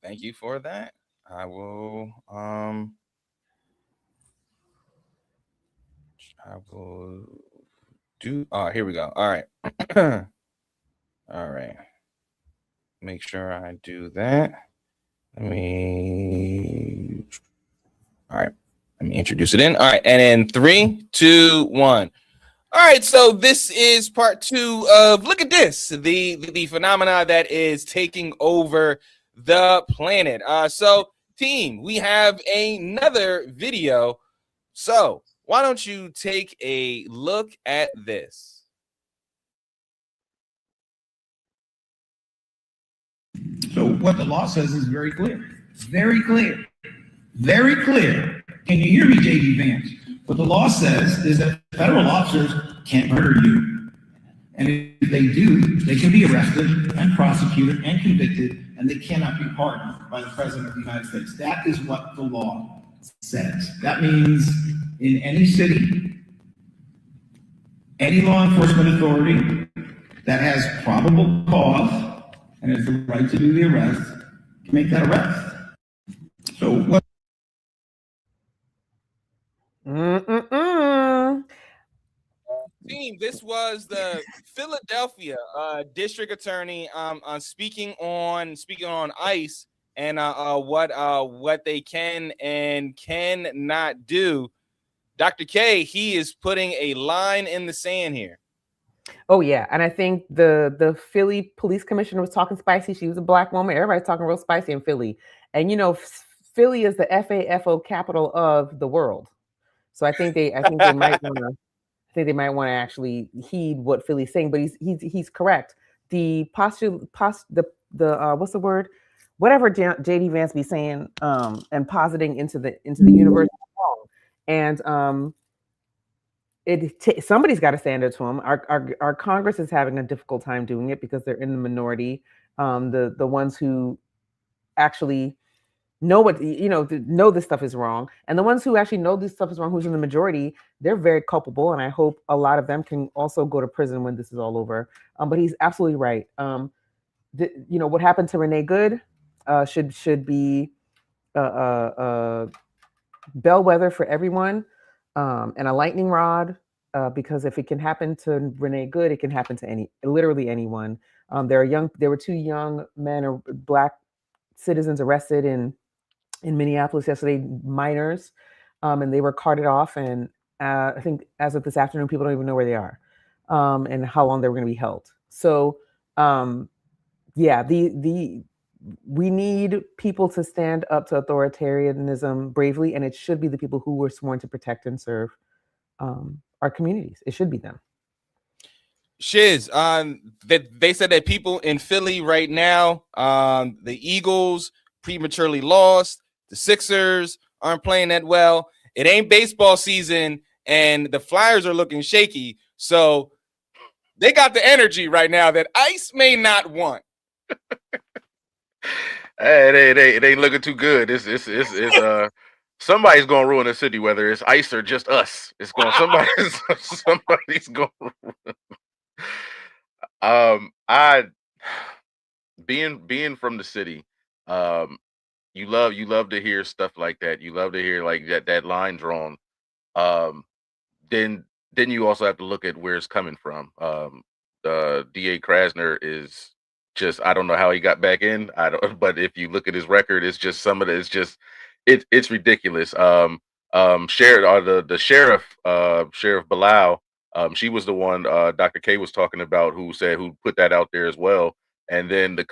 Thank you for that. I will do here we go. All right. All right. Make sure I do that. All right. Let me introduce it in. All right. And in 3, 2, 1. All right. So this is part 2 of look at this, the phenomena that is taking over the planet. So team, we have another video. So why don't you take a look at this? So what the law says is very clear. Very clear. Very clear. Can you hear me, J.D. Vance? What the law says is that federal officers can't murder you. And if they do, they can be arrested and prosecuted and convicted, and they cannot be pardoned by the President of the United States. That is what the law says. That means in any city, any law enforcement authority that has probable cause and has the right to do the arrest can make that arrest. So what? Team, this was the Philadelphia district attorney speaking on ICE and what they can and cannot do. Dr. K, he is putting a line in the sand here. Oh yeah, and I think the Philly police commissioner was talking spicy. She was a Black woman. Everybody's talking real spicy in Philly, and you know, Philly is the FAFO capital of the world. So I think they might want to actually heed what Philly's saying. But he's correct. The what's the word? Whatever JD Vance be saying and positing into the universe is wrong. And somebody's got to stand up to them. Our Congress is having a difficult time doing it because they're in the minority. The ones who actually know know this stuff is wrong, and the ones who actually know this stuff is wrong, who's in the majority, they're very culpable. And I hope a lot of them can also go to prison when this is all over. But he's absolutely right. What happened to Renee Good should be a bellwether for everyone. And a lightning rod, because if it can happen to Renee Good, it can happen to literally anyone. There were 2 young men or Black citizens arrested in Minneapolis yesterday, minors, and they were carted off. And I think as of this afternoon, people don't even know where they are and how long they were going to be held. So, yeah, we need people to stand up to authoritarianism bravely, and it should be the people who were sworn to protect and serve our communities. It should be them. Shiz, that they said that people in Philly right now, the Eagles prematurely lost, the Sixers aren't playing that well. It ain't baseball season, and the Flyers are looking shaky. So they got the energy right now that ICE may not want. Hey, it ain't looking too good. It's somebody's gonna ruin the city, whether it's ICE or just us. It's going somebody's going. I being from the city, um, you love to hear stuff like that. You love to hear like that line drawn. Um, then you also have to look at where it's coming from. DA Krasner is just I don't know how he got back in. I don't, but if you look at his record, it's just some of it. It's just it's ridiculous. Sheriff the sheriff, Sheriff Bilal. She was the one Dr. K was talking about who put that out there as well. And then the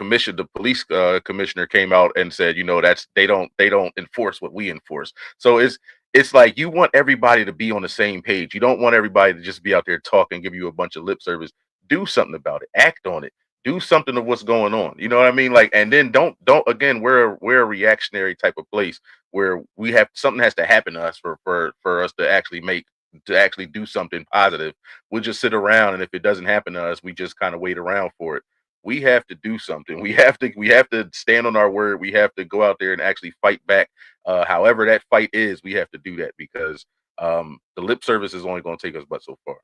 police commissioner came out and said, that's they don't enforce what we enforce. So it's like you want everybody to be on the same page. You don't want everybody to just be out there talking, give you a bunch of lip service. Do something about it. Act on it. Do something of what's going on. You know what I mean? Like, and then don't again. We're a reactionary type of place where we have something has to happen to us for us to actually do something positive. We'll just sit around, and if it doesn't happen to us, we just kind of wait around for it. We have to do something. We have to stand on our word. We have to go out there and actually fight back. However that fight is, we have to do that because the lip service is only going to take us but so far.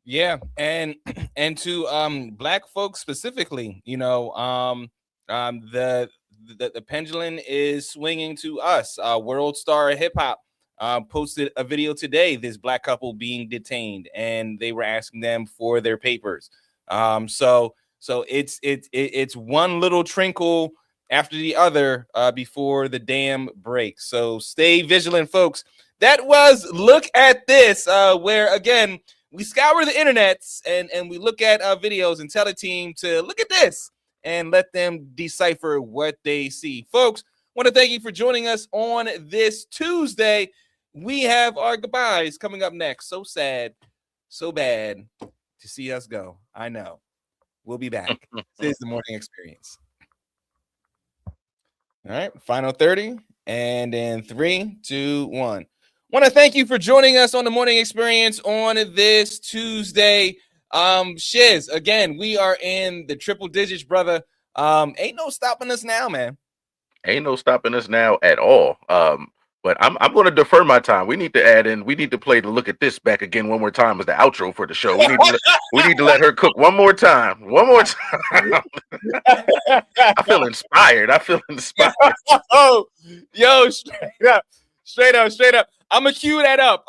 Yeah, and to black folks specifically, the pendulum is swinging to us. World Star Hip Hop posted a video today. This black couple being detained, and they were asking them for their papers. So it's one little trinkle after the other before the dam breaks. So stay vigilant, folks. That was Look at This, where again we scour the internets and we look at videos and tell the team to look at this and let them decipher what they see. Folks, want to thank you for joining us on this Tuesday. We have our goodbyes coming up next. So sad, so bad to see us go. I know. We'll be back. This is the Morning Experience. All right, final 30, and in 3, 2, 1. Want to thank you for joining us on the Morning Experience on this Tuesday. Shiz, again, we are in the triple digits, brother. Ain't no stopping us now, man. Ain't no stopping us now at all. But I'm going to defer my time. We need to play the Look at This back again one more time as the outro for the show. We need to let her cook one more time. One more time. I feel inspired. Oh, yo, straight up. I'm gonna cue that up.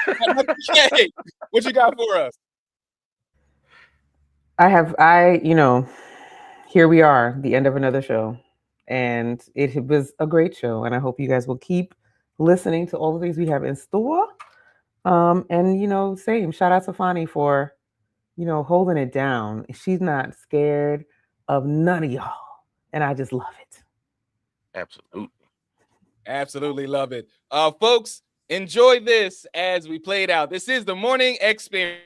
Okay, what you got for us? Here we are, the end of another show. And it was a great show. And I hope you guys will keep listening to all the things we have in store. And same. Shout out to Fani for, holding it down. She's not scared of none of y'all. And I just love it. Absolutely love it. Folks, enjoy this as we play it out. This is the Morning Experience.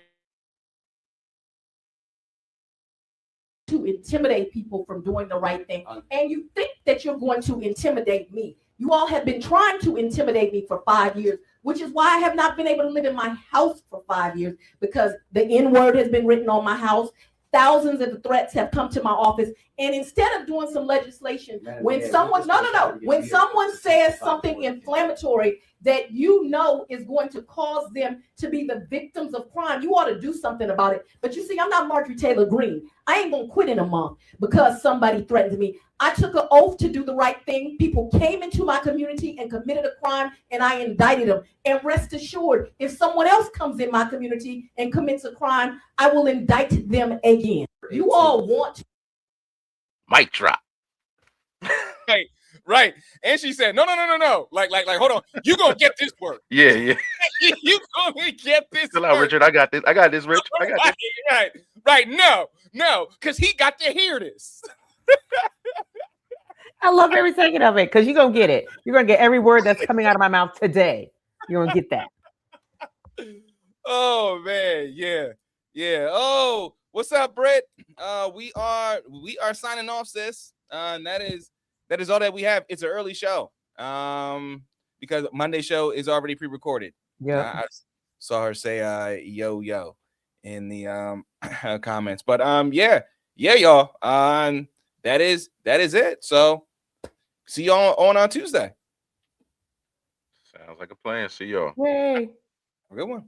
To intimidate people from doing the right thing. And you think that you're going to intimidate me. You all have been trying to intimidate me for 5 years, which is why I have not been able to live in my house for 5 years, because the N-word has been written on my house. Thousands of threats have come to my office. And instead of doing some legislation, when someone says something inflammatory that is going to cause them to be the victims of crime, you ought to do something about it. But you see, I'm not Marjorie Taylor Greene. I ain't gonna quit in a month because somebody threatened me. I took an oath to do the right thing. People came into my community and committed a crime, and I indicted them. And rest assured, if someone else comes in my community and commits a crime, I will indict them again. You all want to. Mic drop. Right. And she said, no. Like, hold on. You gonna get this work. Yeah. You gonna get this Chill out, Richard. I got this, Rich. I got this. Right. No, because he got to hear this. I love every second of it, because you're gonna get it. You're gonna get every word that's coming out of my mouth today. You're gonna get that. Oh man, yeah. Oh, what's up, Brett? We are signing off, sis. And that is all that we have. It's an early show. Because Monday show is already pre-recorded. Yeah. I saw her say yo in the comments. But yeah, y'all. that is it. So see y'all on Tuesday. Sounds like a plan. See y'all. Yay. A good one.